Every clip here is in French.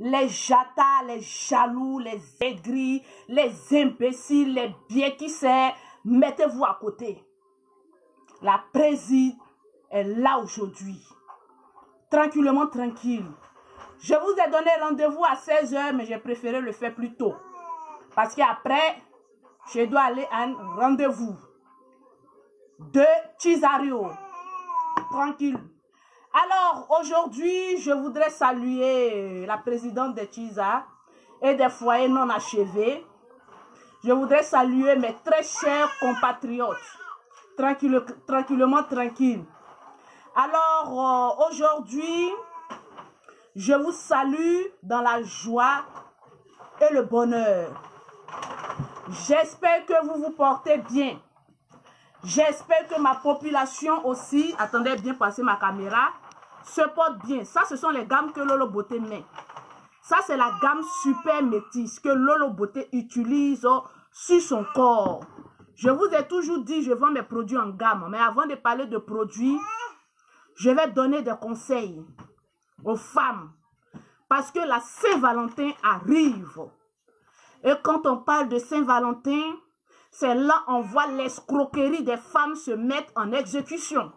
les jatas, les jaloux, les aigris, les imbéciles, les biéquisseurs, mettez-vous à côté. La préside est là aujourd'hui. Tranquillement, tranquille. Je vous ai donné rendez-vous à 16 h, mais j'ai préféré le faire plus tôt. Parce qu'après, je dois aller à un rendez-vous de Chizario. Tranquille. Alors, aujourd'hui, je voudrais saluer la présidente de Chiza et des foyers non achevés. Je voudrais saluer mes très chers compatriotes. Tranquillement, tranquille. Alors, aujourd'hui, je vous salue dans la joie et le bonheur. J'espère que vous vous portez bien. J'espère que ma population aussi, attendez bien passer ma caméra, se porte bien. Ça, ce sont les gammes que Lolo Beauté met. Ça, c'est la gamme super métisse que Lolo Beauté utilise sur son corps. Je vous ai toujours dit, je vends mes produits en gamme. Mais avant de parler de produits, je vais donner des conseils aux femmes. Parce que la Saint-Valentin arrive. Et quand on parle de Saint-Valentin, c'est là on voit l'escroquerie des femmes se mettre en exécution.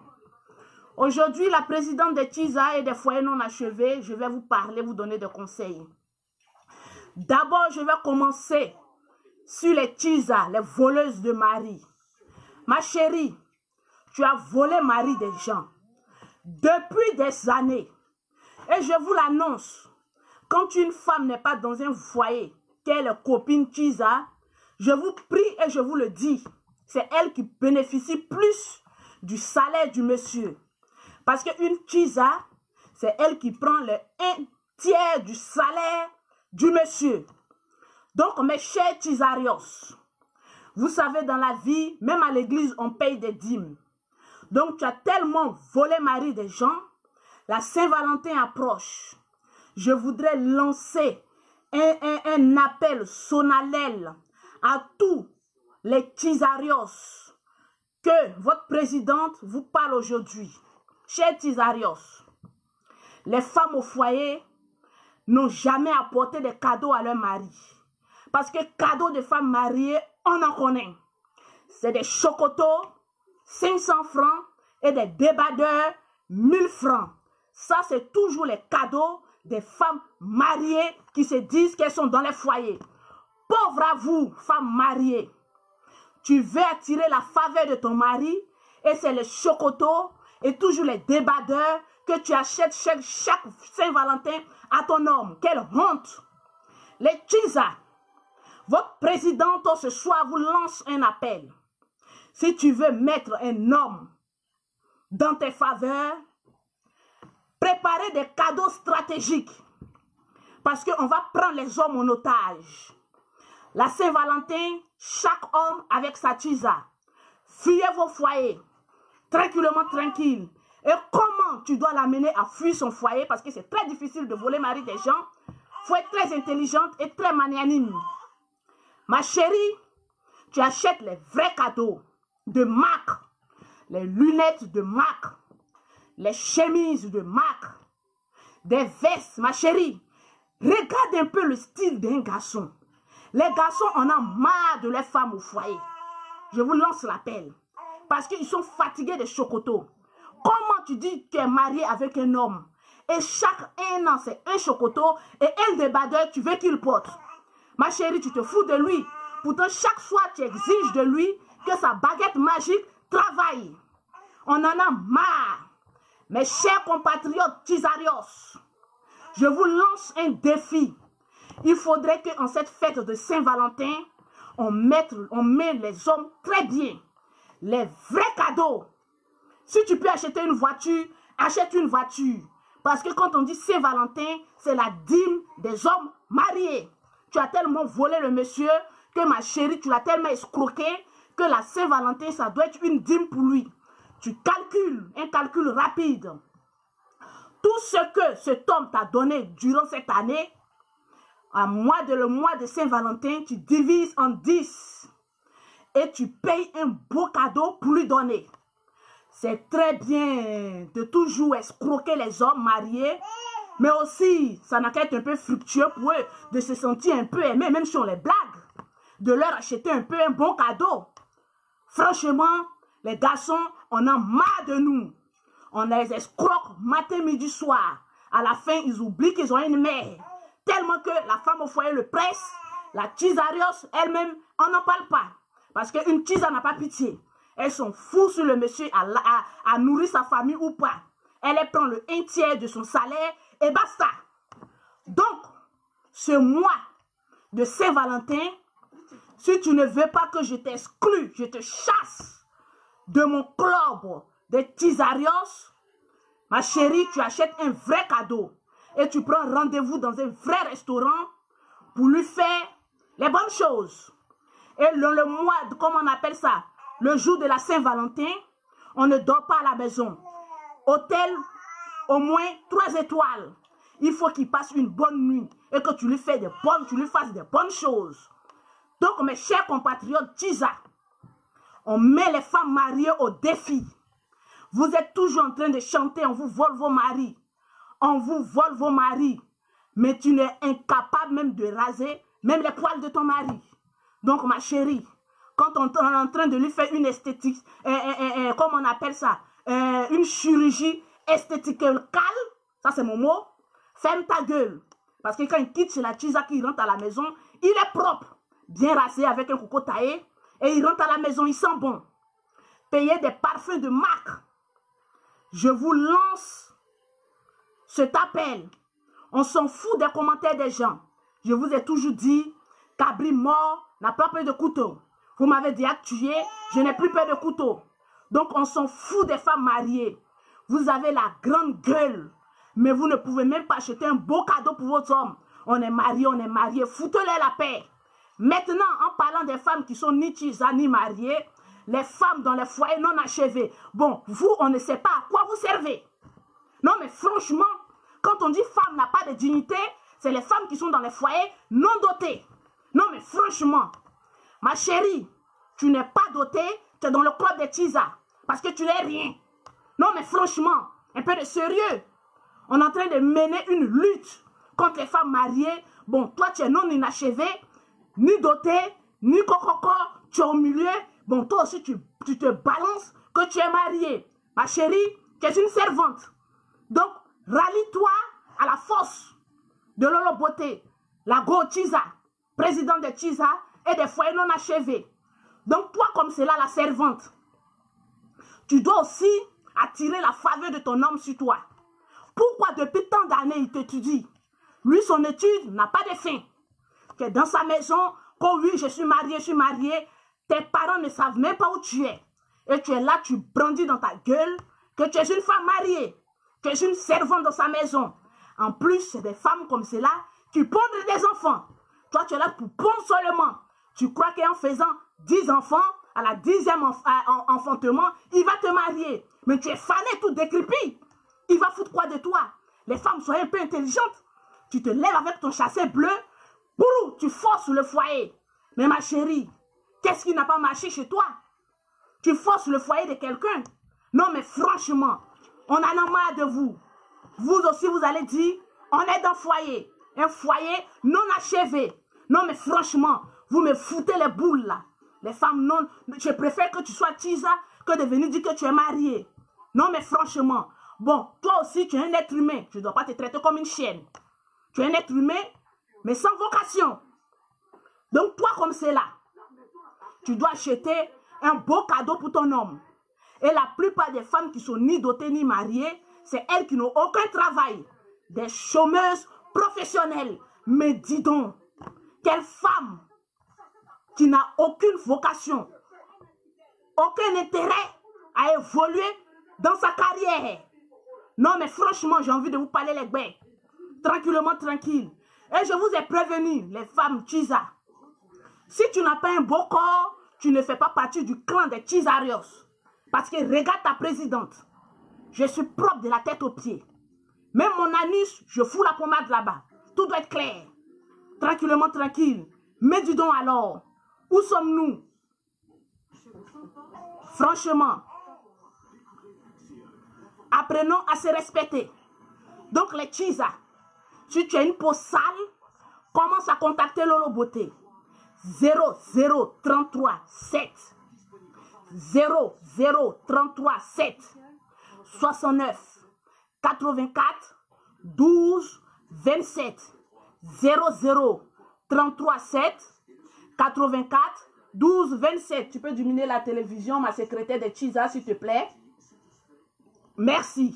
Aujourd'hui, la présidente de Chiza et des foyers non achevés, je vais vous parler, vous donner des conseils. D'abord, je vais commencer sur les Chiza, les voleuses de mari. Ma chérie, tu as volé mari des gens depuis des années. Et je vous l'annonce, quand une femme n'est pas dans un foyer, qu'elle est copine Chiza, je vous prie et je vous le dis, c'est elle qui bénéficie plus du salaire du monsieur. Parce qu'une Chiza, c'est elle qui prend le 1/3 du salaire du monsieur. Donc, mes chers Chizarios, vous savez, dans la vie, même à l'église, on paye des dîmes. Donc, tu as tellement volé mari des gens, la Saint-Valentin approche. Je voudrais lancer un appel solennel à tous les Chizarios que votre présidente vous parle aujourd'hui. Chers Chizarios, les femmes au foyer n'ont jamais apporté des cadeaux à leur mari. Parce que cadeaux de femmes mariées, on en connaît. C'est des chocotos, 500 francs et des débardeurs, 1000 francs. Ça, c'est toujours les cadeaux des femmes mariées qui se disent qu'elles sont dans les foyers. Pauvre à vous, femmes mariées. Tu veux attirer la faveur de ton mari et c'est les chocotos et toujours les débardeurs que tu achètes chaque Saint-Valentin à ton homme. Quelle honte! Les Chiza, votre présidente ce soir vous lance un appel. Si tu veux mettre un homme dans tes faveurs, préparez des cadeaux stratégiques. Parce qu'on va prendre les hommes en otage. La Saint-Valentin, chaque homme avec sa Chiza. Fuyez vos foyers. Tranquillement, tranquille. Et comment tu dois l'amener à fuir son foyer? Parce que c'est très difficile de voler mari des gens. Il faut être très intelligente et très magnanime. Ma chérie, tu achètes les vrais cadeaux de MAC. Les lunettes de MAC. Les chemises de MAC. Des vestes, ma chérie. Regarde un peu le style d'un garçon. Les garçons en ont marre de les femmes au foyer. Je vous lance l'appel. Parce qu'ils sont fatigués des chocotos. Comment tu dis que tu es marié avec un homme et chaque un an c'est un chocotot et un débardeur tu veux qu'il porte? Ma chérie, tu te fous de lui. Pourtant, chaque fois tu exiges de lui que sa baguette magique travaille. On en a marre. Mes chers compatriotes Chizarios, je vous lance un défi. Il faudrait qu'en cette fête de Saint-Valentin, on met les hommes très bien. Les vrais cadeaux. Si tu peux acheter une voiture, achète une voiture. Parce que quand on dit Saint-Valentin, c'est la dîme des hommes mariés. Tu as tellement volé le monsieur que ma chérie, tu l'as tellement escroqué que la Saint-Valentin, ça doit être une dîme pour lui. Tu calcules, un calcul rapide. Tout ce que cet homme t'a donné durant cette année, le mois de Saint-Valentin, tu divises en 10 et tu payes un beau cadeau pour lui donner. C'est très bien de toujours escroquer les hommes mariés Mais aussi, ça n'a qu'à être un peu fructueux pour eux de se sentir un peu aimés, même si on les blague. De leur acheter un peu un bon cadeau. Franchement, les garçons, on a marre de nous. On les escroque matin, midi, soir. À la fin, ils oublient qu'ils ont une mère. Tellement que la femme au foyer le presse. La Tizarios, elle-même, on n'en parle pas. Parce qu'une Tiza n'a pas pitié. Elles sont fous sur le monsieur à nourrir sa famille ou pas. Elle prend le 1/3 de son salaire et basta. Donc, ce mois de Saint-Valentin, si tu ne veux pas que je t'exclue, je te chasse de mon club des Tizarios, ma chérie, tu achètes un vrai cadeau et tu prends rendez-vous dans un vrai restaurant pour lui faire les bonnes choses. Et le mois, comment on appelle ça, le jour de la Saint-Valentin, on ne dort pas à la maison. Hôtel, au moins 3 étoiles. Il faut qu'il passe une bonne nuit et que tu lui fasses des bonnes choses. Donc, mes chers compatriotes Tiza, on met les femmes mariées au défi. Vous êtes toujours en train de chanter, on vous vole vos maris. On vous vole vos maris. Mais tu n'es incapable même de raser même les poils de ton mari. Donc, ma chérie, quand on est en train de lui faire une esthétique, comment on appelle ça, une chirurgie esthéticale, ça c'est mon mot, ferme ta gueule. Parce que quand il quitte chez la Tiza, qu'il rentre à la maison, il est propre, bien rasé avec un coco taillé, et il rentre à la maison, il sent bon. Payez des parfums de marque. Je vous lance cet appel. On s'en fout des commentaires des gens. Je vous ai toujours dit, Cabri mort n'a pas peur de couteau. Vous m'avez déjà tué, je n'ai plus peur de couteau. Donc on s'en fout des femmes mariées. Vous avez la grande gueule, mais vous ne pouvez même pas acheter un beau cadeau pour votre homme. On est marié, foutez-les la paix. Maintenant, en parlant des femmes qui sont ni Tiza ni mariées, les femmes dans les foyers non achevés. Bon, vous, on ne sait pas à quoi vous servez. Non, mais franchement, quand on dit femme n'a pas de dignité, c'est les femmes qui sont dans les foyers non dotées. Non, mais franchement, ma chérie, tu n'es pas dotée, tu es dans le club des Tiza. Parce que tu n'es rien. Non, mais franchement, un peu de sérieux. On est en train de mener une lutte contre les femmes mariées. Bon, toi, tu es non inachevé, ni doté, ni cococo, tu es au milieu. Bon, toi aussi, tu te balances que tu es mariée. Ma chérie, tu es une servante. Donc, rallie-toi à la force de Lolo Beauté, la Go Tiza, présidente de Tiza et des foyers non achevés. Donc, toi, comme c'est là la servante, tu dois aussi attirer la faveur de ton homme sur toi. Pourquoi depuis tant d'années il t'étudie? Lui, son étude n'a pas de fin. Tu es dans sa maison, quand oui, je suis mariée, tes parents ne savent même pas où tu es. Et tu es là, tu brandis dans ta gueule que tu es une femme mariée. Tu es une servante dans sa maison. En plus, c'est des femmes comme cela qui pondent des enfants. Toi, tu es là pour pondre seulement. Tu crois qu'en faisant 10 enfants, à la 10e enfantement, il va te marier. Mais tu es fané, tout décrépit. Il va foutre quoi de toi? Les femmes, soient un peu intelligentes. Tu te lèves avec ton chassé bleu, bourou, tu forces le foyer. Mais ma chérie, qu'est-ce qui n'a pas marché chez toi? Tu forces le foyer de quelqu'un. Non, mais franchement, on en a marre de vous. Vous aussi, vous allez dire, on est dans le foyer. Un foyer non achevé. Non, mais franchement, vous me foutez les boules là. Les femmes non... Je préfère que tu sois Tiza que de venir dire que tu es mariée. Non, mais franchement, bon, toi aussi, tu es un être humain. Je ne dois pas te traiter comme une chienne. Tu es un être humain, mais sans vocation. Donc, toi, comme c'est là, tu dois acheter un beau cadeau pour ton homme. Et la plupart des femmes qui sont ni dotées ni mariées, c'est elles qui n'ont aucun travail. Des chômeuses professionnelles. Mais dis donc, quelle femme qui n'a aucune vocation, aucun intérêt à évoluer dans sa carrière. Non, mais franchement, j'ai envie de vous parler les gars. Tranquillement, tranquille. Et je vous ai prévenu, les femmes Tiza. Si tu n'as pas un beau corps, tu ne fais pas partie du clan des Tizarios. Parce que regarde ta présidente. Je suis propre de la tête aux pieds. Même mon anus, je fous la pommade là-bas. Tout doit être clair. Tranquillement, tranquille. Mais dis donc alors, où sommes-nous? Franchement, apprenons à se respecter. Donc les Tiza, Si tu as une peau sale, commence à contacter Lolo Beauté. 0033 7 0033 7 69 84 12 27 0033 7 84 12 27. Tu peux diminuer la télévision, ma secrétaire de Chiza, s'il te plaît. Merci.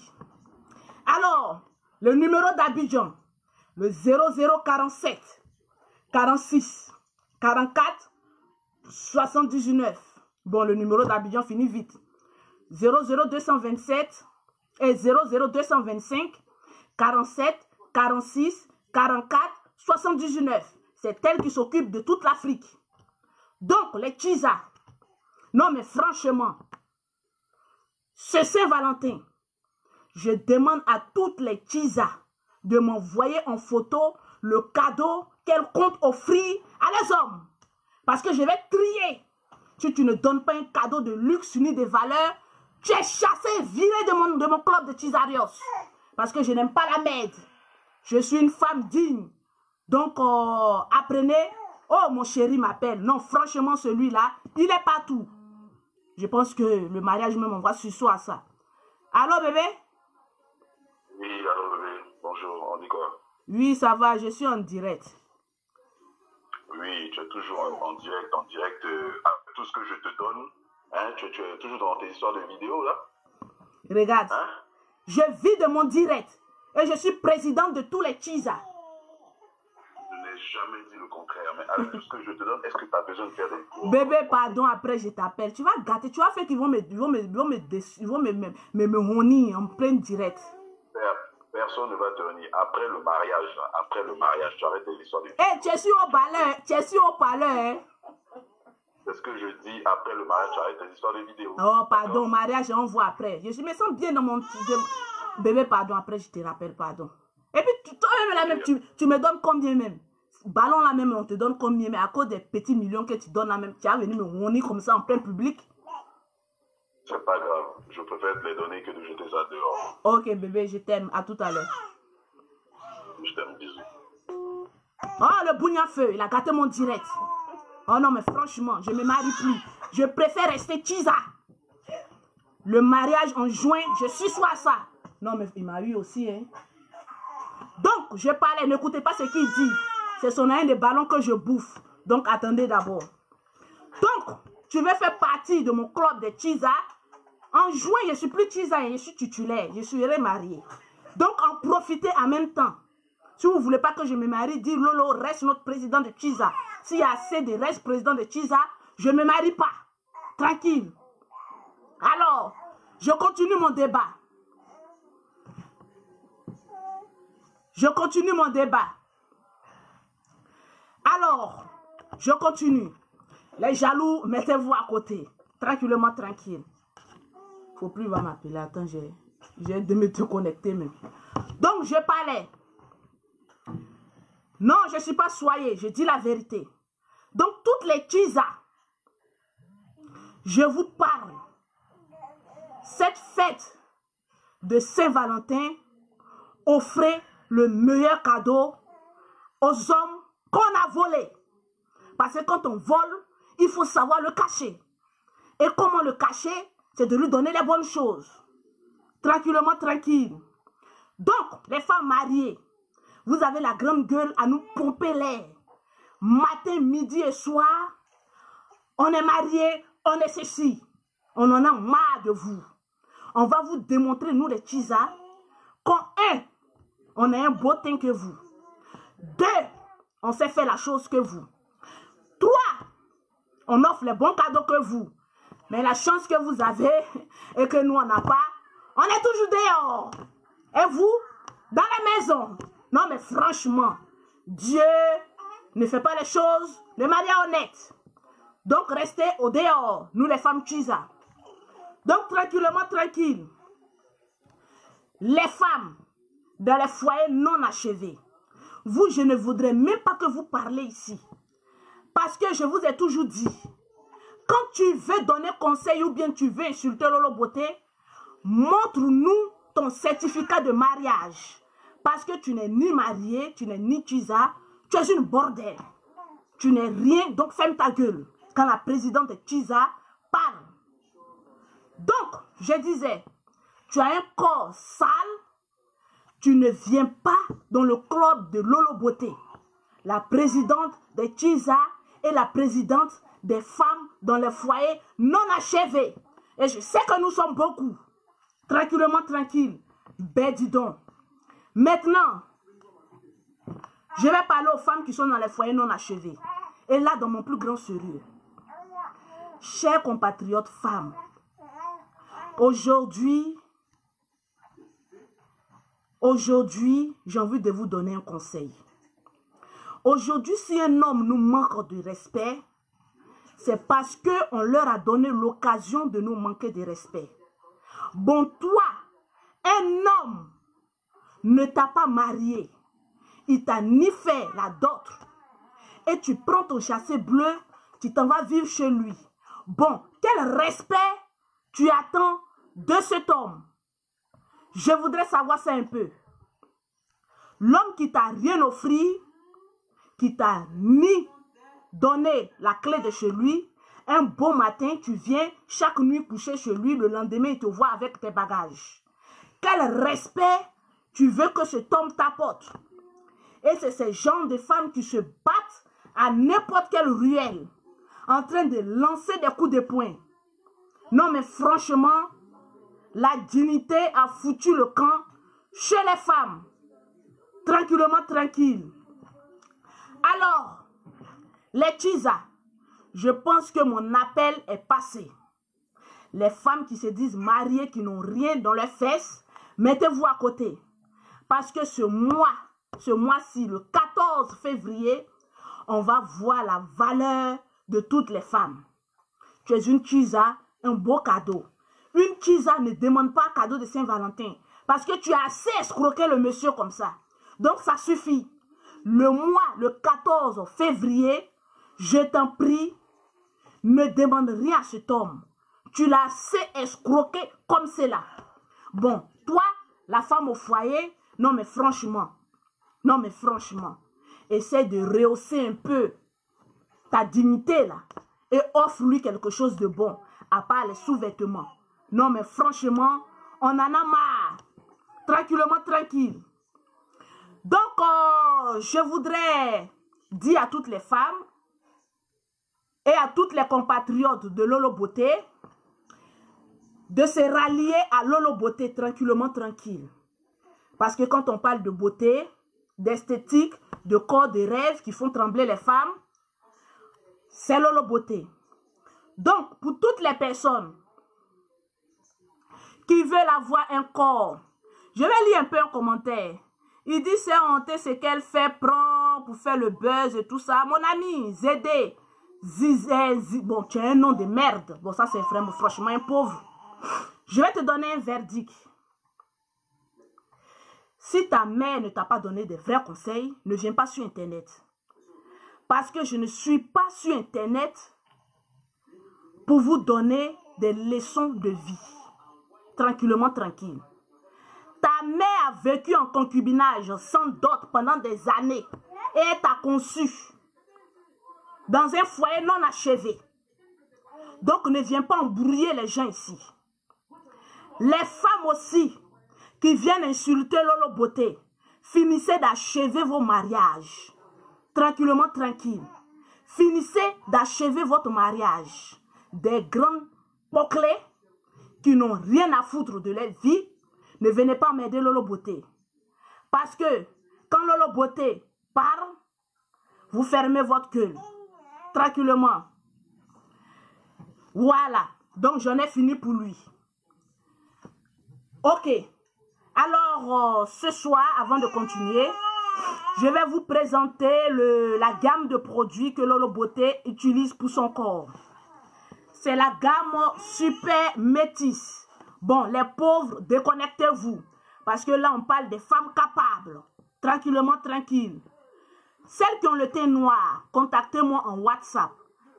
Alors, le numéro d'Abidjan, le 0047 46 44 79. Bon, le numéro d'Abidjan finit vite. 00227 et 00225 47 46 44 79. C'est elle qui s'occupe de toute l'Afrique. Donc, les Chiza. Non, mais franchement, ce Saint-Valentin, je demande à toutes les Chiza de m'envoyer en photo le cadeau qu'elles comptent offrir à les hommes. Parce que je vais trier. Si tu ne donnes pas un cadeau de luxe ni de valeur, tu es chassé, viré de mon club de Chizarios. Parce que je n'aime pas la merde. Je suis une femme digne. Donc, apprenez. Oh, mon chéri m'appelle. Non, franchement, celui-là, il est partout. Je pense que le mariage même, on va sucer à ça. Allô, bébé? Oui, allô, bébé. Bonjour, on dit quoi? Oui, ça va, je suis en direct. Oui, tu es toujours en direct, tout ce que je te donne. Hein, tu es toujours dans tes histoires de vidéos, là? Regarde, hein? Je vis de mon direct. Et je suis présidente de tous les Chiza. Je n'ai jamais dit le contraire, mais avec tout ce que je te donne, est-ce que tu as besoin de faire des cours? Bébé, pardon, après je t'appelle. Tu vas gâter, tu vas faire qu'ils vont me honir en plein direct. Personne ne va te honir. Après le mariage, tu arrêtes les histoires de vidéos. Eh, tu es sur au parleur, hein? C'est ce que je dis, après le mariage, tu arrêtes les histoires de vidéos. Oh, pardon, mariage, on voit après. Je me sens bien dans mon... Bébé, pardon, après je te rappelle, pardon. Et puis, toi-même, là même, tu me donnes combien même? Ballon là même, on te donne combien? Mais à cause des petits millions que tu donnes là même, tu vas venir me honir comme ça en plein public? C'est pas grave. Je préfère te les donner que de jeter ça dehors. Ok, bébé, je t'aime. À tout à l'heure. Je t'aime, bisous. Oh, le bougna feu, il a gâté mon direct. Oh non, mais franchement, je ne me marie plus. Je préfère rester Chiza. Le mariage en juin, je suis soit ça. Non, mais il m'a eu aussi, hein. Donc, je parlais, n'écoutez pas ce qu'il dit. C'est son un des ballons que je bouffe. Donc, attendez d'abord. Donc, tu veux faire partie de mon club de Chiza. En juin, je ne suis plus Chiza, je suis titulaire. Je serai mariée. Donc, en profitez en même temps. Si vous ne voulez pas que je me marie, dis Lolo reste notre président de Chiza. S'il y a assez de reste président de Chiza, je ne me marie pas. Tranquille. Alors, je continue mon débat. Alors, je continue. Les jaloux, mettez-vous à côté. Tranquillement, tranquille. Faut plus va m'appeler. Attends, j'ai de me te connecter même. Donc, je parlais. Non, je ne suis pas soyée. Je dis la vérité. Donc, toutes les Chiza, je vous parle. Cette fête de Saint-Valentin, offrez le meilleur cadeau aux hommes qu'on a volés. Parce que quand on vole, il faut savoir le cacher. Et comment le cacher? C'est de lui donner les bonnes choses. Tranquillement, tranquille. Donc, les femmes mariées, vous avez la grande gueule à nous pomper l'air. Matin, midi et soir, on est mariés, on est ceci. On en a marre de vous. On va vous démontrer, nous les Chiza, qu'en un, on a un beau teint que vous. Deux, on sait faire la chose que vous. Trois, on offre les bons cadeaux que vous. Mais la chance que vous avez et que nous, on n'a pas, on est toujours dehors. Et vous, dans la maison. Non, mais franchement, Dieu ne fait pas les choses de manière honnête. Donc, restez au dehors, nous les femmes Chiza. Donc, tranquillement, tranquille. Les femmes dans les foyers non achevés. Vous, je ne voudrais même pas que vous parlez ici. Parce que je vous ai toujours dit, quand tu veux donner conseil ou bien tu veux insulter Lolo Beauté, montre-nous ton certificat de mariage. Parce que tu n'es ni marié, tu n'es ni Chiza, tu es une bordel. Tu n'es rien, donc ferme ta gueule. Quand la présidente de Chiza parle. Donc, je disais, tu as un corps sale, tu ne viens pas dans le club de Lolo Beauté. La présidente de Chiza est la présidente des femmes dans les foyers non achevés. Et je sais que nous sommes beaucoup. Tranquillement, tranquille. Ben, dis donc. Maintenant, je vais parler aux femmes qui sont dans les foyers non achevés. Et là, dans mon plus grand sérieux. Chers compatriotes femmes, aujourd'hui, j'ai envie de vous donner un conseil. Aujourd'hui, si un homme nous manque de respect, c'est parce qu'on leur a donné l'occasion de nous manquer de respect. Bon, toi, un homme ne t'a pas marié. Il t'a ni fait la dot. Et tu prends ton chassé bleu, tu t'en vas vivre chez lui. Bon, quel respect tu attends de cet homme? Je voudrais savoir ça un peu. L'homme qui t'a rien offert, qui t'a ni donné la clé de chez lui, un beau matin, tu viens chaque nuit coucher chez lui, le lendemain, il te voit avec tes bagages. Quel respect tu veux que cet homme t'apporte? Et c'est ces gens de femmes qui se battent à n'importe quelle ruelle, en train de lancer des coups de poing. Non, mais franchement, la dignité a foutu le camp chez les femmes. Tranquillement, tranquille. Alors, les Chiza, je pense que mon appel est passé. Les femmes qui se disent mariées, qui n'ont rien dans leurs fesses, mettez-vous à côté. Parce que ce mois-ci, le 14 février, on va voir la valeur de toutes les femmes. Tu es une Chiza, un beau cadeau. Une Chiza ne demande pas cadeau de Saint-Valentin. Parce que tu as assez escroqué le monsieur comme ça. Donc ça suffit. Le 14 février, je t'en prie, ne demande rien à cet homme. Tu l'as assez escroqué comme c'est là. Bon, toi, la femme au foyer, non mais franchement, essaie de rehausser un peu ta dignité là et offre-lui quelque chose de bon, à part les sous-vêtements. Non mais franchement, on en a marre. Tranquillement, tranquille. Donc, je voudrais dire à toutes les femmes et à toutes les compatriotes de Lolo Beauté de se rallier à Lolo Beauté tranquillement, tranquille. Parce que quand on parle de beauté, d'esthétique, de corps, de rêves qui font trembler les femmes, c'est Lolo Beauté. Donc, pour toutes les personnes qui veulent avoir un corps, je vais lire un peu un commentaire. Il dit c'est honteux ce qu'elle fait, prend pour faire le buzz et tout ça. Mon ami, Zédé, bon, tu as un nom de merde. Bon, ça c'est vraiment franchement un pauvre. Je vais te donner un verdict. Si ta mère ne t'a pas donné de vrais conseils, ne viens pas sur Internet. Parce que je ne suis pas sur Internet pour vous donner des leçons de vie. Tranquillement, tranquille. Ta mère a vécu en concubinage sans dot pendant des années et elle t'a conçu dans un foyer non achevé. Donc ne viens pas embrouiller les gens ici. Les femmes aussi qui viennent insulter Lolo Beauté, finissez d'achever vos mariages. Tranquillement, tranquille. Finissez d'achever votre mariage. Des grandes poclés qui n'ont rien à foutre de leur vie, ne venez pas m'aider Lolo Beauté. Parce que quand Lolo Beauté parle, vous fermez votre gueule. Tranquillement. Voilà. Donc j'en ai fini pour lui. Ok. Alors ce soir, avant de continuer, je vais vous présenter la gamme de produits que Lolo Beauté utilise pour son corps. C'est la gamme Super Métis. Bon, les pauvres, déconnectez-vous. Parce que là, on parle des femmes capables. Tranquillement, tranquille. Celles qui ont le teint noir, contactez-moi en WhatsApp.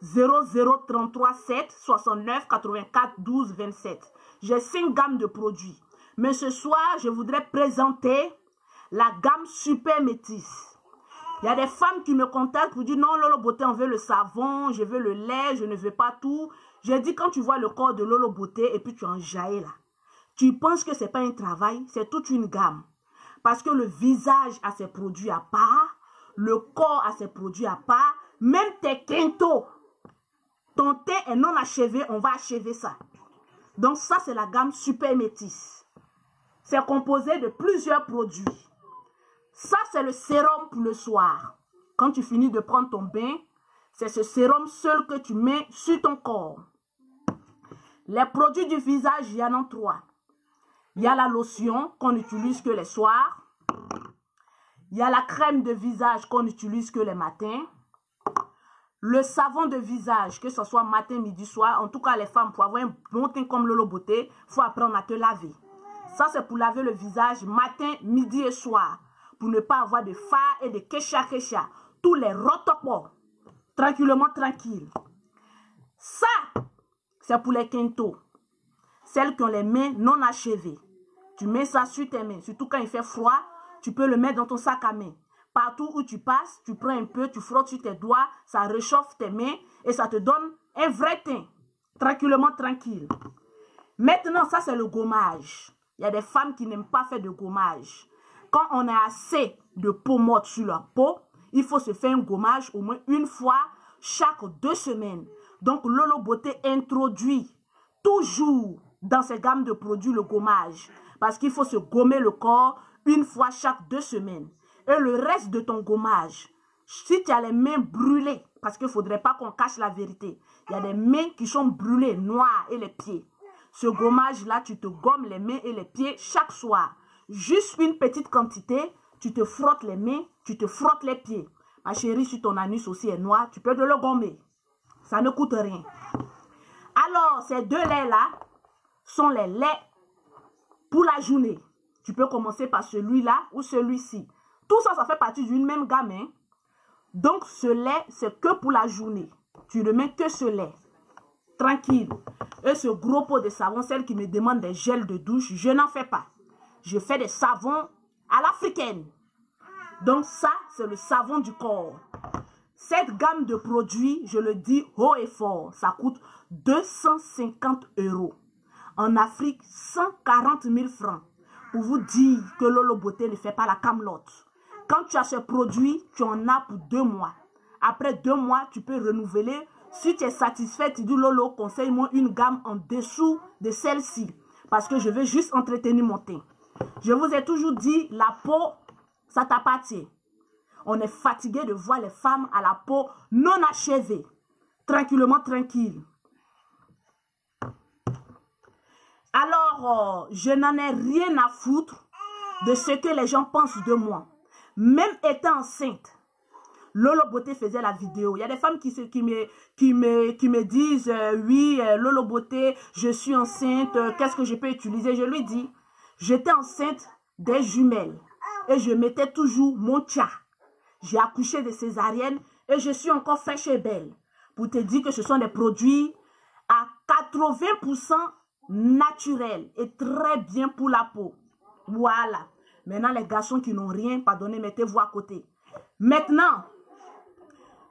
0033 7 69 84 12 27. J'ai 5 gammes de produits. Mais ce soir, je voudrais présenter la gamme super métisse. Il y a des femmes qui me contactent pour dire non, Lolo Beauté, on veut le savon, je veux le lait, je ne veux pas tout. J'ai dit, quand tu vois le corps de Lolo Beauté et puis tu en jailles là, tu penses que ce n'est pas un travail, c'est toute une gamme. Parce que le visage a ses produits à part, le corps a ses produits à part, même tes quintos. Ton teint est non achevé, on va achever ça. Donc ça, c'est la gamme super métisse. C'est composé de plusieurs produits. Ça, c'est le sérum pour le soir. Quand tu finis de prendre ton bain, c'est ce sérum seul que tu mets sur ton corps. Les produits du visage, il y en a 3. Il y a la lotion qu'on n'utilise que les soirs. Il y a la crème de visage qu'on n'utilise que les matins. Le savon de visage, que ce soit matin, midi, soir. En tout cas, les femmes, pour avoir un bon teint comme Lolo Beauté, il faut apprendre à te laver. Ça, c'est pour laver le visage matin, midi et soir. Pour ne pas avoir de fard et de kécha. Tous les rotopos. Tranquillement, tranquille. Ça, c'est pour les quintos. Celles qui ont les mains non achevées. Tu mets ça sur tes mains. Surtout quand il fait froid, tu peux le mettre dans ton sac à main. Partout où tu passes, tu prends un peu, tu frottes sur tes doigts, ça réchauffe tes mains et ça te donne un vrai teint. Tranquillement, tranquille. Maintenant, ça c'est le gommage. Il y a des femmes qui n'aiment pas faire de gommage. Quand on a assez de peau morte sur leur peau, il faut se faire un gommage au moins une fois chaque 2 semaines. Donc, Lolo Beauté introduit toujours dans ses gammes de produits le gommage. Parce qu'il faut se gommer le corps une fois chaque 2 semaines. Et le reste de ton gommage, si tu as les mains brûlées, parce qu'il ne faudrait pas qu'on cache la vérité, il y a des mains qui sont brûlées, noires et les pieds. Ce gommage-là, tu te gommes les mains et les pieds chaque soir. Juste une petite quantité, tu te frottes les mains, tu te frottes les pieds. Ma chérie, si ton anus aussi est noir, tu peux te le gommer. Ça ne coûte rien. Alors, ces 2 laits-là sont les laits pour la journée. Tu peux commencer par celui-là ou celui-ci. Tout ça, ça fait partie d'une même gamme. Hein? Donc, ce lait, c'est que pour la journée. Tu ne mets que ce lait. Tranquille. Et ce gros pot de savon, celle qui me demande des gels de douche, je n'en fais pas. Je fais des savons à l'africaine. Donc, ça, c'est le savon du corps. Cette gamme de produits, je le dis haut et fort, ça coûte 250 €. En Afrique, 140 000 francs. Pour vous dire que Lolo Beauté ne fait pas la camelote. Quand tu as ce produit, tu en as pour 2 mois. Après 2 mois, tu peux renouveler. Si tu es satisfait, tu dis Lolo, conseille-moi une gamme en dessous de celle-ci. Parce que je veux juste entretenir mon teint. Je vous ai toujours dit, la peau, ça t'appartient. On est fatigué de voir les femmes à la peau non achevée. Tranquillement, tranquille. Alors, je n'en ai rien à foutre de ce que les gens pensent de moi. Même étant enceinte, Lolo Beauté faisait la vidéo. Il y a des femmes qui me disent, oui, Lolo Beauté, je suis enceinte, qu'est-ce que je peux utiliser? Je lui dis, j'étais enceinte des jumelles et je mettais toujours mon tcha. J'ai accouché de césarienne et je suis encore fraîche et belle. Pour te dire que ce sont des produits à 80% naturels et très bien pour la peau. Voilà. Maintenant, les garçons qui n'ont rien, pardonnez, mettez-vous à côté. Maintenant,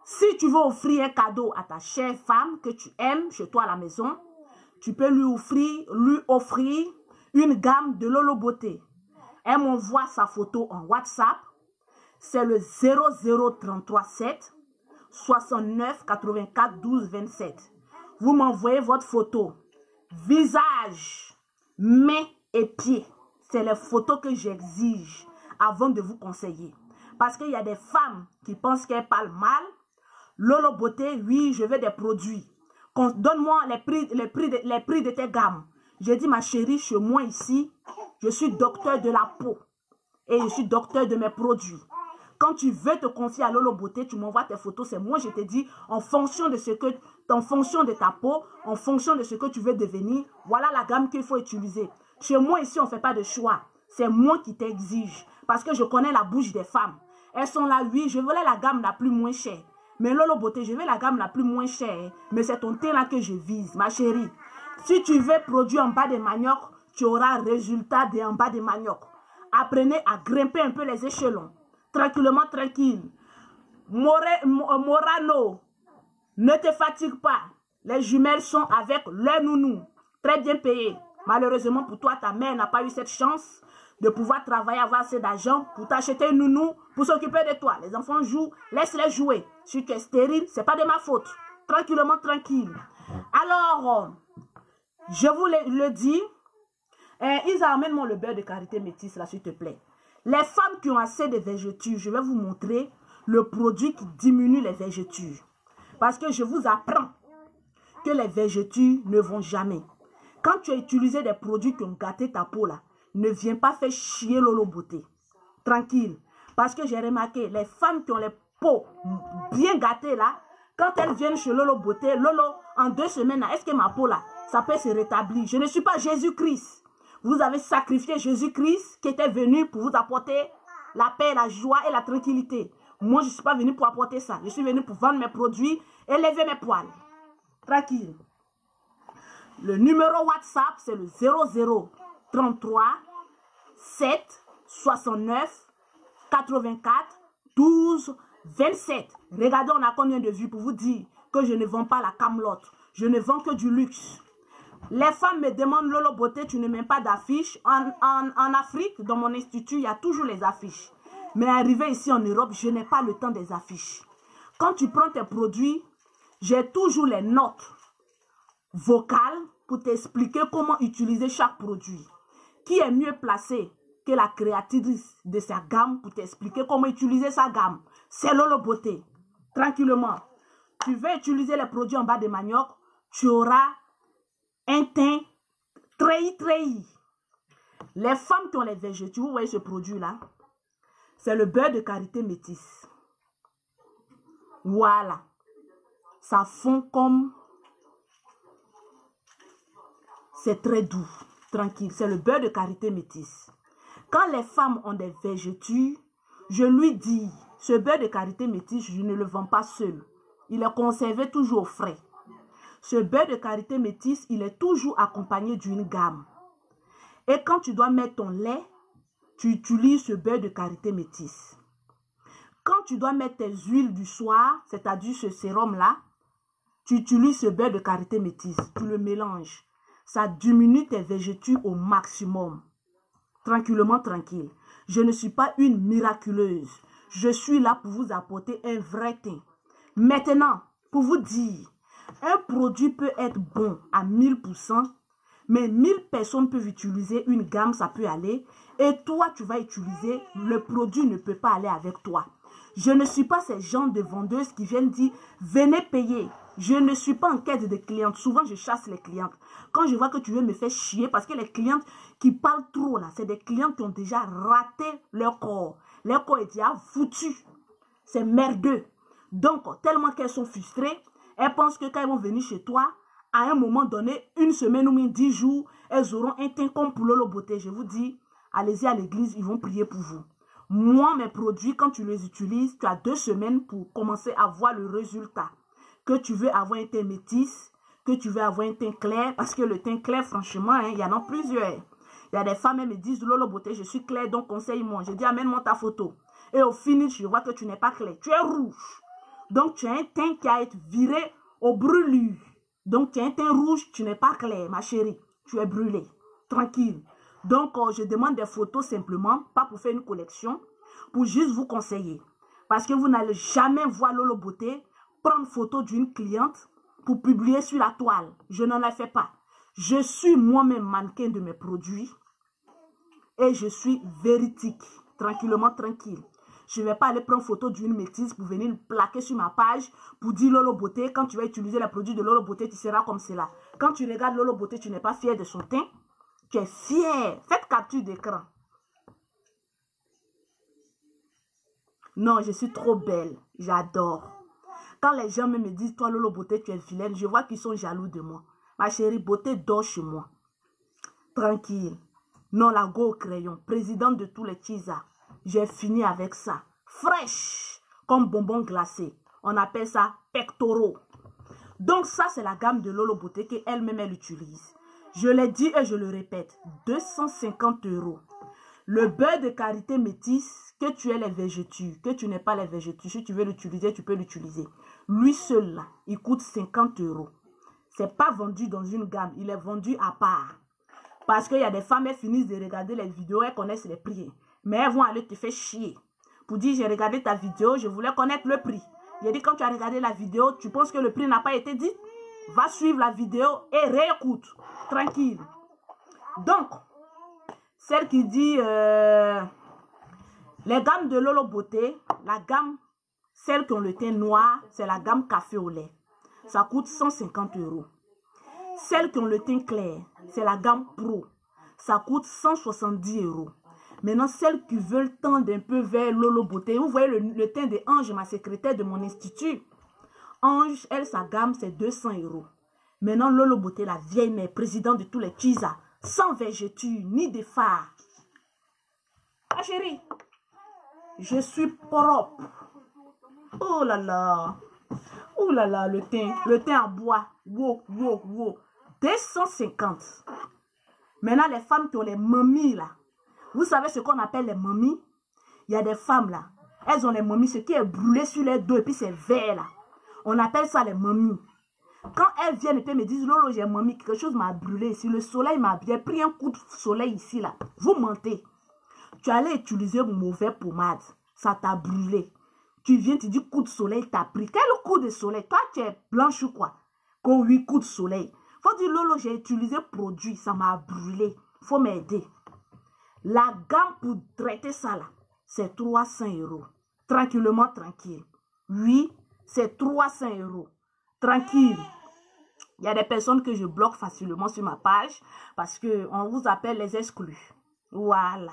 si tu veux offrir un cadeau à ta chère femme que tu aimes chez toi à la maison, tu peux lui offrir une gamme de Lolo Beauté. Elle m'envoie sa photo en WhatsApp. C'est le 00337 69 84 12 27. Vous m'envoyez votre photo. Visage, mains et pieds. C'est les photos que j'exige avant de vous conseiller. Parce qu'il y a des femmes qui pensent qu'elles parlent mal. Lolo Beauté, oui, je veux des produits. Donne-moi les prix de tes gammes. J'ai dit, ma chérie, chez moi ici, je suis docteur de la peau. Et je suis docteur de mes produits. Quand tu veux te confier à Lolo Beauté, tu m'envoies tes photos. C'est moi, je te dis, en fonction de ta peau, en fonction de ce que tu veux devenir, voilà la gamme qu'il faut utiliser. Chez moi ici, on ne fait pas de choix. C'est moi qui t'exige. Parce que je connais la bouche des femmes. Elles sont là, oui, je voulais la gamme la plus moins chère. Mais Lolo Beauté, je veux la gamme la plus moins chère. Mais c'est ton teint là que je vise, ma chérie. Si tu veux produire en bas de manioc, tu auras résultat de en bas de manioc. Apprenez à grimper un peu les échelons. Tranquillement, tranquille. Morano, ne te fatigue pas. Les jumelles sont avec leur nounou. Très bien payé. Malheureusement pour toi, ta mère n'a pas eu cette chance de pouvoir travailler, avoir assez d'argent pour t'acheter une nounou, pour s'occuper de toi. Les enfants jouent, laisse-les jouer. Si tu es stérile, ce n'est pas de ma faute. Tranquillement, tranquille. Alors, je vous le dis, Isa, amène-moi le beurre de karité métisse là, s'il te plaît. Les femmes qui ont assez de vergetures, je vais vous montrer le produit qui diminue les vergetures. Parce que je vous apprends que les vergetures ne vont jamais. Quand tu as utilisé des produits qui ont gâté ta peau là, ne viens pas faire chier Lolo Beauté. Tranquille. Parce que j'ai remarqué, les femmes qui ont les peaux bien gâtées là, quand elles viennent chez Lolo Beauté, Lolo, en 2 semaines, est-ce que ma peau là, ça peut se rétablir? Je ne suis pas Jésus-Christ. Vous avez sacrifié Jésus-Christ qui était venu pour vous apporter la paix, la joie et la tranquillité. Moi, je ne suis pas venu pour apporter ça. Je suis venu pour vendre mes produits et lever mes poils. Tranquille. Le numéro WhatsApp, c'est le 0033 7 69 84 12 27. Regardez, on a combien de vues pour vous dire que je ne vends pas la camelote. Je ne vends que du luxe. Les femmes me demandent, Lolo Beauté, tu ne mets pas d'affiches. En Afrique, dans mon institut, il y a toujours les affiches. Mais arrivé ici en Europe, je n'ai pas le temps des affiches. Quand tu prends tes produits, j'ai toujours les notes vocales pour t'expliquer comment utiliser chaque produit. Qui est mieux placé que la créatrice de sa gamme pour t'expliquer comment utiliser sa gamme? C'est Lolo Beauté. Tranquillement. Tu veux utiliser les produits en bas de manioc, tu auras un teint treillis. Les femmes qui ont les vergetures, vous voyez ce produit-là, c'est le beurre de karité métisse. Voilà. Ça fond comme... C'est très doux, tranquille. C'est le beurre de karité métisse. Quand les femmes ont des vergetures, je lui dis, ce beurre de karité métisse, je ne le vends pas seul. Il est conservé toujours au frais. Ce beurre de karité métisse, il est toujours accompagné d'une gamme. Et quand tu dois mettre ton lait, tu utilises ce beurre de karité métisse. Quand tu dois mettre tes huiles du soir, c'est-à-dire ce sérum-là, tu utilises ce beurre de karité métisse. Tu le mélanges. Ça diminue tes vergetures au maximum. Tranquillement, tranquille. Je ne suis pas une miraculeuse. Je suis là pour vous apporter un vrai teint. Maintenant, pour vous dire, un produit peut être bon à 1000%, mais 1000 personnes peuvent utiliser une gamme, ça peut aller. Et toi, tu vas utiliser, le produit ne peut pas aller avec toi. Je ne suis pas ces gens de vendeuses qui viennent dire, venez payer. Je ne suis pas en quête de clientes. Souvent, je chasse les clientes. Quand je vois que tu veux me faire chier, parce que les clientes qui parlent trop, là, c'est des clientes qui ont déjà raté leur corps. Leur corps est déjà foutu. C'est merdeux. Donc, tellement qu'elles sont frustrées, elles pensent que quand elles vont venir chez toi, à un moment donné, 1 semaine ou même 10 jours, elles auront un teint comme pour Lolo Beauté. Je vous dis, allez-y à l'église, ils vont prier pour vous. Moi, mes produits, quand tu les utilises, tu as 2 semaines pour commencer à voir le résultat. Que tu veux avoir un teint métis, que tu veux avoir un teint clair, parce que le teint clair, franchement, hein, il y en a plusieurs. Il y a des femmes qui me disent, Lolo Beauté, je suis claire, donc conseille-moi. Je dis, amène-moi ta photo. Et au finish, je vois que tu n'es pas clair. Tu es rouge. Donc, tu as un teint qui a été viré au brûlure. Donc, tu as un teint rouge, tu n'es pas clair, ma chérie. Tu es brûlée. Tranquille. Donc, je demande des photos simplement, pas pour faire une collection, pour juste vous conseiller. Parce que vous n'allez jamais voir Lolo Beauté prendre photo d'une cliente pour publier sur la toile. Je n'en ai fait pas. Je suis moi-même mannequin de mes produits et je suis véridique. Tranquillement, tranquille. Je ne vais pas aller prendre photo d'une métisse pour venir le plaquer sur ma page pour dire Lolo Beauté, quand tu vas utiliser les produits de Lolo Beauté, tu seras comme cela. Quand tu regardes Lolo Beauté, tu n'es pas fier de son teint. Tu es fier. Faites capture d'écran. Non, je suis trop belle. J'adore. Quand les gens me disent, toi Lolo Beauté, tu es vilaine, je vois qu'ils sont jaloux de moi. Ma chérie, Beauté dort chez moi. Tranquille. Non, la go au crayon. Présidente de tous les Tisa. J'ai fini avec ça. Fraîche. Comme bonbon glacé. On appelle ça pectoraux. Donc ça, c'est la gamme de Lolo Beauté qu'elle-même, elle utilise. Je l'ai dit et je le répète. 250 €. Le beurre de karité métisse, que tu aies les végétures, que tu n'aies pas les végétures, si tu veux l'utiliser, tu peux l'utiliser. Lui seul, là, il coûte 50 €. C'est pas vendu dans une gamme, il est vendu à part. Parce qu'il y a des femmes, elles finissent de regarder les vidéos, elles connaissent les prix. Mais elles vont aller te faire chier. Pour dire, j'ai regardé ta vidéo, je voulais connaître le prix. J'ai dit, quand tu as regardé la vidéo, tu penses que le prix n'a pas été dit? Va suivre la vidéo et réécoute. Tranquille. Donc, celle qui dit, les gammes de Lolo Beauté, la gamme, celles qui ont le teint noir, c'est la gamme café au lait. Ça coûte 150 €. Celles qui ont le teint clair, c'est la gamme Pro. Ça coûte 170 €. Maintenant, celles qui veulent tendre un peu vers Lolo Beauté, vous voyez le teint de Ange, ma secrétaire de mon institut. Ange, elle, sa gamme, c'est 200 €. Maintenant, Lolo Beauté, la vieille mère, présidente de tous les Chiza, sans végéture, ni de phare. Ah chérie, je suis propre. Oh là là. Oh là là, le teint en bois. Wow, wow, wow. 250. Maintenant, les femmes qui ont les mamies là. Vous savez ce qu'on appelle les mamies? Il y a des femmes là. Elles ont les mamies, ce qui est brûlé sur les dos et puis c'est vert là. On appelle ça les mamies. Quand elles viennent et puis me disent, Lolo, j'ai mamie, quelque chose m'a brûlé ici. Le soleil m'a bien pris un coup de soleil ici là. Vous mentez. Tu allais utiliser une mauvaise pommade. Ça t'a brûlé. Tu viens, tu dis coup de soleil t'a pris. Quel coup de soleil? Toi, tu es blanche ou quoi? Comme 8 coups de soleil. Faut dire, Lolo, j'ai utilisé produit. Ça m'a brûlé. Faut m'aider. La gamme pour traiter ça là, c'est 300 €. Tranquillement, tranquille. Oui, c'est 300 €. Tranquille. Il y a des personnes que je bloque facilement sur ma page parce qu'on vous appelle les exclus. Voilà.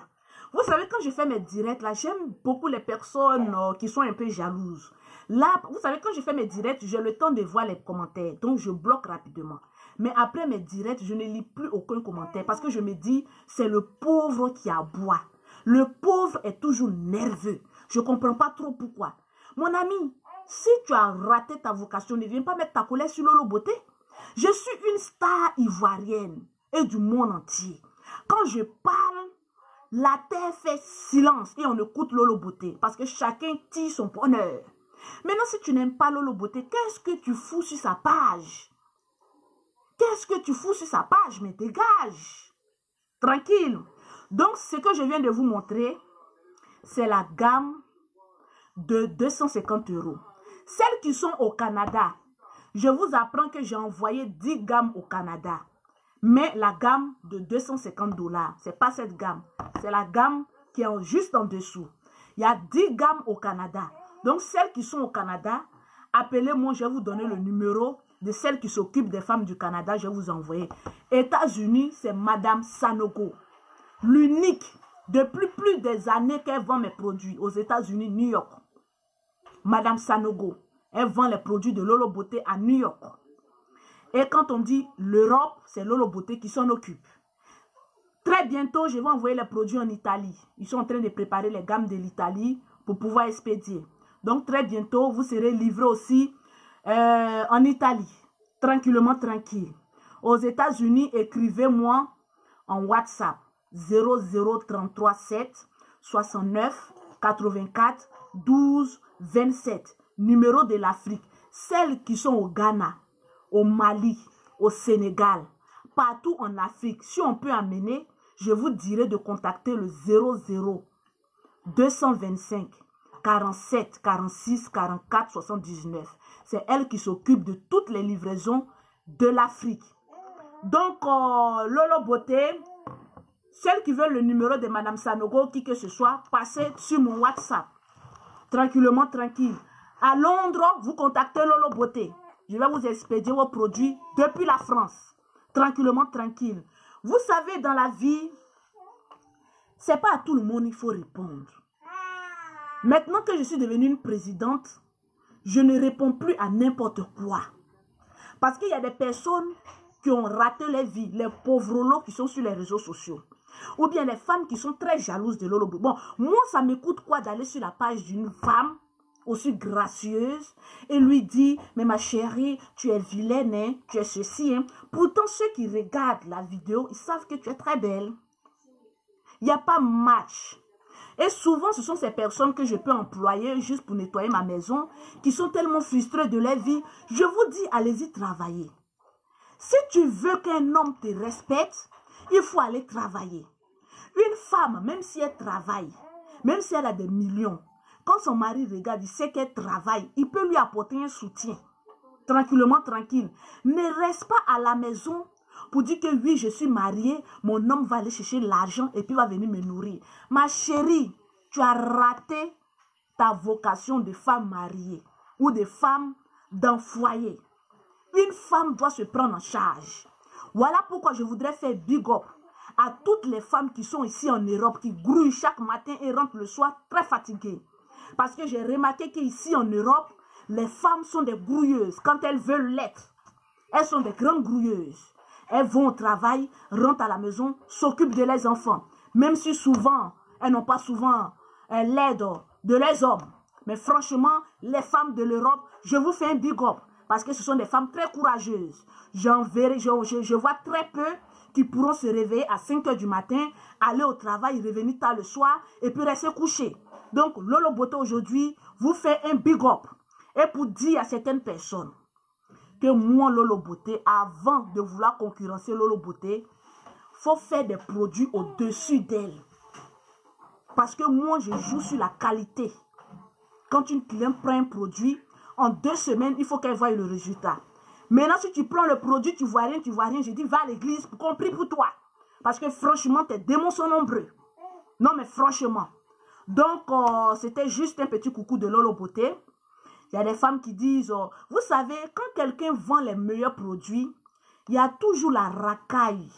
Vous savez, quand je fais mes directs, là, j'aime beaucoup les personnes qui sont un peu jalouses. Là, vous savez, quand je fais mes directs, j'ai le temps de voir les commentaires. Donc, je bloque rapidement. Mais après mes directs, je ne lis plus aucun commentaire parce que je me dis, c'est le pauvre qui aboie. Le pauvre est toujours nerveux. Je ne comprends pas trop pourquoi. Mon ami, si tu as raté ta vocation, ne viens pas mettre ta colère sur Lolo Beauté. Je suis une star ivoirienne et du monde entier. Quand je parle, la terre fait silence et on écoute Lolo Beauté parce que chacun tire son bonheur. Maintenant, si tu n'aimes pas Lolo Beauté, qu'est-ce que tu fous sur sa page? Qu'est-ce que tu fous sur sa page? Mais dégage. Tranquille. Donc, ce que je viens de vous montrer, c'est la gamme de 250 €. Celles qui sont au Canada, je vous apprends que j'ai envoyé 10 gammes au Canada. Mais la gamme de 250 $, ce n'est pas cette gamme. C'est la gamme qui est juste en dessous. Il y a 10 gammes au Canada. Donc, celles qui sont au Canada, appelez-moi, je vais vous donner le numéro de celles qui s'occupent des femmes du Canada. Je vais vous envoyer. États-Unis, c'est Madame Sanogo. L'unique, depuis plus des années qu'elle vend mes produits aux États-Unis, New York. Madame Sanogo, elle vend les produits de Lolo Beauté à New York. Et quand on dit l'Europe, c'est Lolo Beauté qui s'en occupe. Très bientôt, je vais envoyer les produits en Italie. Ils sont en train de préparer les gammes de l'Italie pour pouvoir expédier. Donc, très bientôt, vous serez livrés aussi en Italie. Tranquillement, tranquille. Aux États-Unis, écrivez-moi en WhatsApp 00337 69 84 12 27. Numéro de l'Afrique. Celles qui sont au Ghana, au Mali, au Sénégal, partout en Afrique. Si on peut amener, je vous dirai de contacter le 00 225 47 46 44 79. C'est elle qui s'occupe de toutes les livraisons de l'Afrique. Donc, Lolo Beauté, celles qui veulent le numéro de Madame Sanogo, qui que ce soit, passez sur mon WhatsApp. Tranquillement, tranquille. À Londres, vous contactez Lolo Beauté. Je vais vous expédier vos produits depuis la France. Tranquillement, tranquille. Vous savez, dans la vie, c'est pas à tout le monde il faut répondre. Maintenant que je suis devenue une présidente, je ne réponds plus à n'importe quoi. Parce qu'il y a des personnes qui ont raté leur vie, les pauvres lots qui sont sur les réseaux sociaux. Ou bien les femmes qui sont très jalouses de Lolo Beauté. Bon, moi, ça me coûte quoi d'aller sur la page d'une femme aussi gracieuse et lui dit, mais ma chérie, tu es vilaine, hein, tu es ceci. Hein. Pourtant, ceux qui regardent la vidéo, ils savent que tu es très belle. Il n'y a pas match. Et souvent, ce sont ces personnes que je peux employer juste pour nettoyer ma maison, qui sont tellement frustrées de leur vie. Je vous dis, allez-y travailler. Si tu veux qu'un homme te respecte, il faut aller travailler. Une femme, même si elle travaille, même si elle a des millions, quand son mari regarde, il sait qu'elle travaille, il peut lui apporter un soutien. Tranquillement, tranquille. Ne reste pas à la maison pour dire que oui, je suis mariée, mon homme va aller chercher l'argent et puis va venir me nourrir. Ma chérie, tu as raté ta vocation de femme mariée ou de femme d'un foyer. Une femme doit se prendre en charge. Voilà pourquoi je voudrais faire big up à toutes les femmes qui sont ici en Europe, qui grouillent chaque matin et rentrent le soir très fatiguées. Parce que j'ai remarqué qu'ici en Europe, les femmes sont des grouilleuses quand elles veulent l'être. Elles sont des grandes grouilleuses. Elles vont au travail, rentrent à la maison, s'occupent de leurs enfants. Même si souvent, elles n'ont pas souvent l'aide de leurs hommes. Mais franchement, les femmes de l'Europe, je vous fais un big up. Parce que ce sont des femmes très courageuses. Je vois très peu qui pourront se réveiller à 5 h du matin, aller au travail, revenir tard le soir et puis rester couché. Donc, Lolo Beauté aujourd'hui vous fait un big up. Et pour dire à certaines personnes que moi, Lolo Beauté, avant de vouloir concurrencer Lolo Beauté, il faut faire des produits au-dessus d'elle. Parce que moi, je joue sur la qualité. Quand une cliente prend un produit, en 2 semaines, il faut qu'elle voie le résultat. Maintenant, si tu prends le produit, tu vois rien, je dis, va à l'église, compris pour toi. Parce que franchement, tes démons sont nombreux. Non, mais franchement. Donc, c'était juste un petit coucou de Lolo Beauté. Il y a des femmes qui disent, vous savez, quand quelqu'un vend les meilleurs produits, il y a toujours la racaille.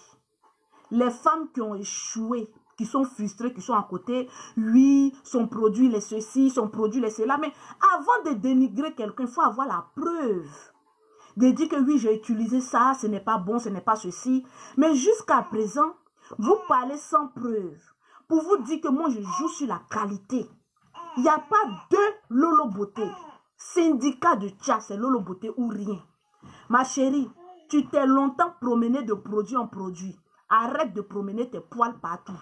Les femmes qui ont échoué, qui sont frustrées, qui sont à côté, oui, son produit, les ceci, son produit, les cela. Mais avant de dénigrer quelqu'un, il faut avoir la preuve. De dire que oui, j'ai utilisé ça, ce n'est pas bon, ce n'est pas ceci. Mais jusqu'à présent, vous parlez sans preuve. Pour vous dire que moi, je joue sur la qualité. Il n'y a pas deux Lolo Beauté. Syndicat de Tchad, c'est Lolo Beauté ou rien. Ma chérie, tu t'es longtemps promené de produit en produit. Arrête de promener tes poils partout.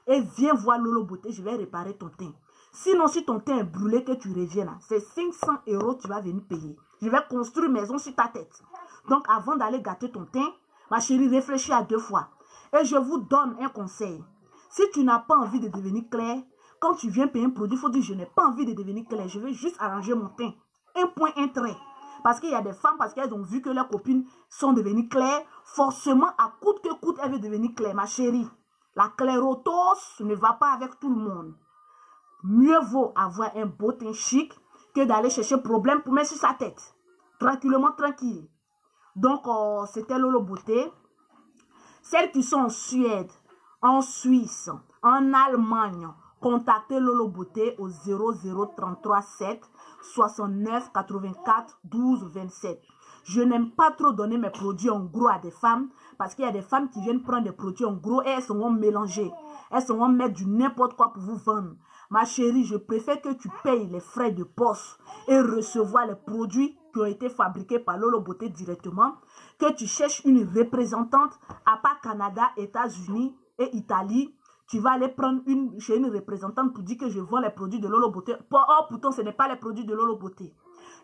Et viens voir Lolo Beauté, je vais réparer ton teint. Sinon, si ton teint est brûlé, que tu reviens là, c'est 500 € tu vas venir payer. Je vais construire une maison sur ta tête. Donc, avant d'aller gâter ton teint, ma chérie, réfléchis à 2 fois. Et je vous donne un conseil. Si tu n'as pas envie de devenir clair, quand tu viens payer un produit, il faut dire, je n'ai pas envie de devenir clair. Je veux juste arranger mon teint. Un point, un trait. Parce qu'il y a des femmes, parce qu'elles ont vu que leurs copines sont devenues claires, forcément, à coûte que coûte, elles veulent devenir claires. Ma chérie, la clairotos ne va pas avec tout le monde. Mieux vaut avoir un beau teint chic que d'aller chercher problème pour mettre sur sa tête. Tranquillement, tranquille. Donc, c'était Lolo Beauté. Celles qui sont en Suède, en Suisse, en Allemagne, contactez Lolo Beauté au 0033 7 69 84 12 27. Je n'aime pas trop donner mes produits en gros à des femmes parce qu'il y a des femmes qui viennent prendre des produits en gros et elles se vont mélanger. Elles se vont mettre du n'importe quoi pour vous vendre. Ma chérie, je préfère que tu payes les frais de poste et recevoir les produits qui ont été fabriqués par Lolo Beauté directement, que tu cherches une représentante à part Canada, États-Unis et Italie. Tu vas aller prendre chez une représentante pour dire que je vends les produits de Lolo Beauté. Oh, pourtant, ce n'est pas les produits de Lolo Beauté.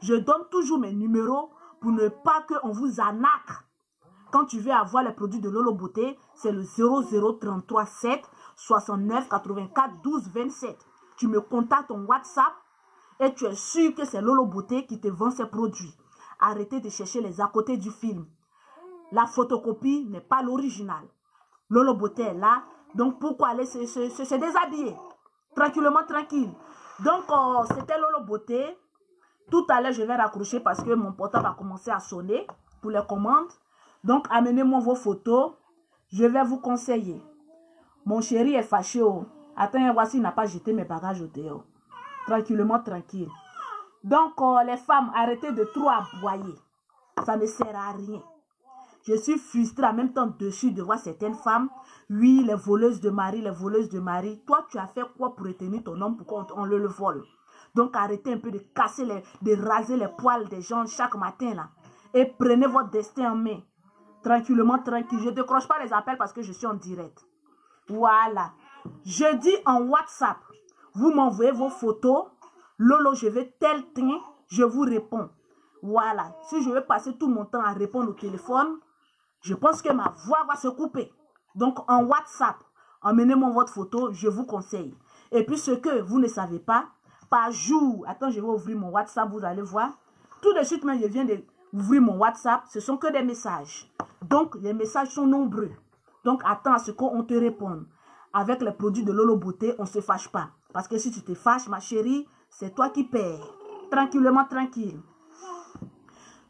Je donne toujours mes numéros pour ne pas qu'on vous arnaque. Quand tu veux avoir les produits de Lolo Beauté, c'est le 0033 7 69 84 12 27. Tu me contactes en WhatsApp et tu es sûr que c'est Lolo Beauté qui te vend ses produits. Arrêtez de chercher les à côté du film. La photocopie n'est pas l'original. Lolo Beauté est là. Donc, pourquoi aller se déshabiller? Tranquillement, tranquille. Donc, c'était Lolo Beauté. Tout à l'heure, je vais raccrocher parce que mon portable a commencé à sonner pour les commandes. Donc, amenez-moi vos photos. Je vais vous conseiller. Mon chéri est fâché. Attends, voici, il n'a pas jeté mes bagages au dehors. Tranquillement, tranquille. Donc, les femmes, arrêtez de trop aboyer. Ça ne sert à rien. Je suis frustrée en même temps dessus de voir certaines femmes. Oui, les voleuses de mari, les voleuses de mari. Toi, tu as fait quoi pour retenir ton homme pour qu'on le vole? Donc, arrêtez un peu de casser, de raser les poils des gens chaque matin là. Et prenez votre destin en main. Tranquillement, tranquille. Je ne décroche pas les appels parce que je suis en direct. Voilà. Je dis en WhatsApp, vous m'envoyez vos photos. Lolo, je veux tel teint, je vous réponds. Voilà. Si je veux passer tout mon temps à répondre au téléphone, je pense que ma voix va se couper. Donc, en WhatsApp, emmenez-moi votre photo, je vous conseille. Et puis, ce que vous ne savez pas, par jour, attends, je vais ouvrir mon WhatsApp, vous allez voir. Tout de suite, même, je viens d'ouvrir mon WhatsApp, ce sont que des messages. Donc, les messages sont nombreux. Donc, attends à ce qu'on te réponde. Avec les produits de Lolo Beauté, on ne se fâche pas. Parce que si tu te fâches, ma chérie, c'est toi qui perds. Tranquillement, tranquille.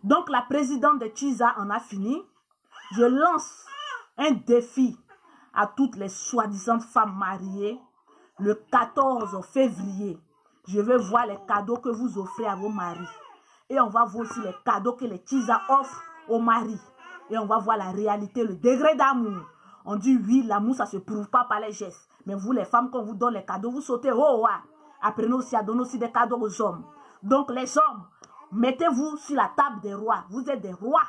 Donc, la présidente de Chiza en a fini. Je lance un défi à toutes les soi-disant femmes mariées. Le 14 février, je vais voir les cadeaux que vous offrez à vos maris. Et on va voir aussi les cadeaux que les Chiza offrent aux maris. Et on va voir la réalité, le degré d'amour. On dit oui, l'amour, ça ne se prouve pas par les gestes. Mais vous, les femmes, quand on vous donne les cadeaux, vous sautez, oh, ouais. Apprenez aussi à donner aussi des cadeaux aux hommes. Donc, les hommes, mettez-vous sur la table des rois. Vous êtes des rois.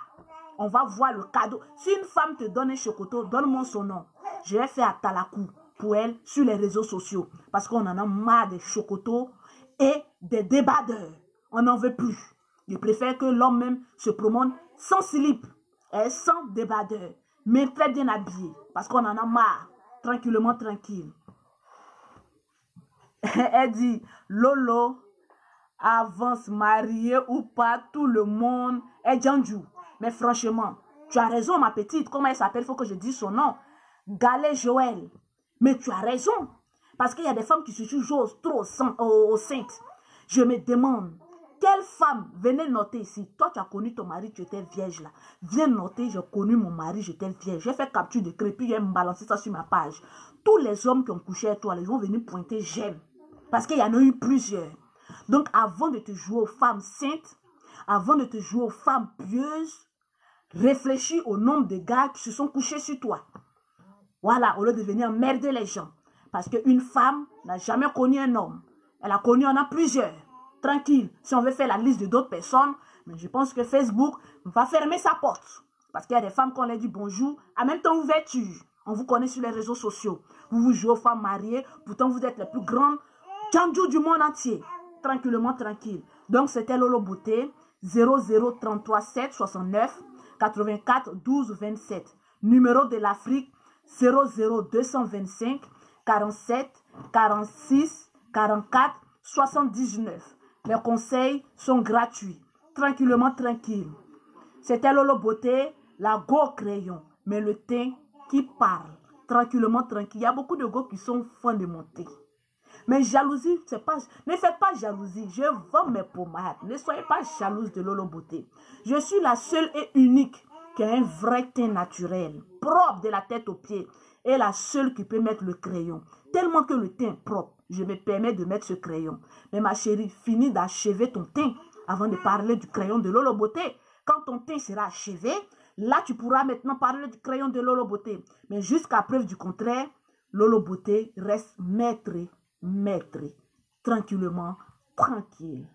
On va voir le cadeau. Si une femme te donne un chocoto, donne-moi son nom. Je vais faire à Talakou pour elle sur les réseaux sociaux. Parce qu'on en a marre des chocotos et des débardeurs. On n'en veut plus. Je préfère que l'homme même se promène sans slip et sans débardeur. Mais très bien habillé. Parce qu'on en a marre. Tranquillement, tranquille. Elle dit, Lolo, avance, marié ou pas, tout le monde est Djanjou. Mais franchement, tu as raison, ma petite. Comment elle s'appelle? Il faut que je dise son nom. Galet Joël. Mais tu as raison. Parce qu'il y a des femmes qui se jugent trop aux saintes. Je me demande, quelle femme, venez noter ici. Toi, tu as connu ton mari, tu étais vierge là. Viens noter, j'ai connu mon mari, j'étais vierge. J'ai fait capture de crépi, j'ai balancé ça sur ma page. Tous les hommes qui ont couché avec toi, ils vont venir pointer j'aime. Parce qu'il y en a eu plusieurs. Donc, avant de te jouer aux femmes saintes, avant de te jouer aux femmes pieuses, réfléchis au nombre de gars qui se sont couchés sur toi. Voilà, au lieu de venir emmerder les gens. Parce qu'une femme n'a jamais connu un homme. Elle a connu, on a plusieurs. Tranquille, si on veut faire la liste de d'autres personnes, mais je pense que Facebook va fermer sa porte. Parce qu'il y a des femmes qu'on leur dit bonjour, en même temps ouverture. On vous connaît sur les réseaux sociaux. Vous vous jouez aux femmes mariées, pourtant vous êtes les plus grandes Djanjou du monde entier. Tranquillement, tranquille. Donc, c'était Lolo Beauté, 0033 7 69 84 12 27. Numéro de l'Afrique, 00225 47 46 44 79. Les conseils sont gratuits. Tranquillement, tranquille. C'était Lolo Beauté, la go crayon, mais le teint qui parle. Tranquillement, tranquille. Il y a beaucoup de go qui sont fans de mon teint. Mais jalousie, c'est pas... Ne faites pas jalousie. Je vends mes pommades. Ne soyez pas jalouse de Lolo Beauté. Je suis la seule et unique qui a un vrai teint naturel, propre de la tête aux pieds. Et la seule qui peut mettre le crayon. Tellement que le teint est propre, je me permets de mettre ce crayon. Mais ma chérie, finis d'achever ton teint avant de parler du crayon de Lolo Beauté. Quand ton teint sera achevé, là tu pourras maintenant parler du crayon de Lolo Beauté. Mais jusqu'à preuve du contraire, Lolo Beauté reste maître, tranquillement, tranquille.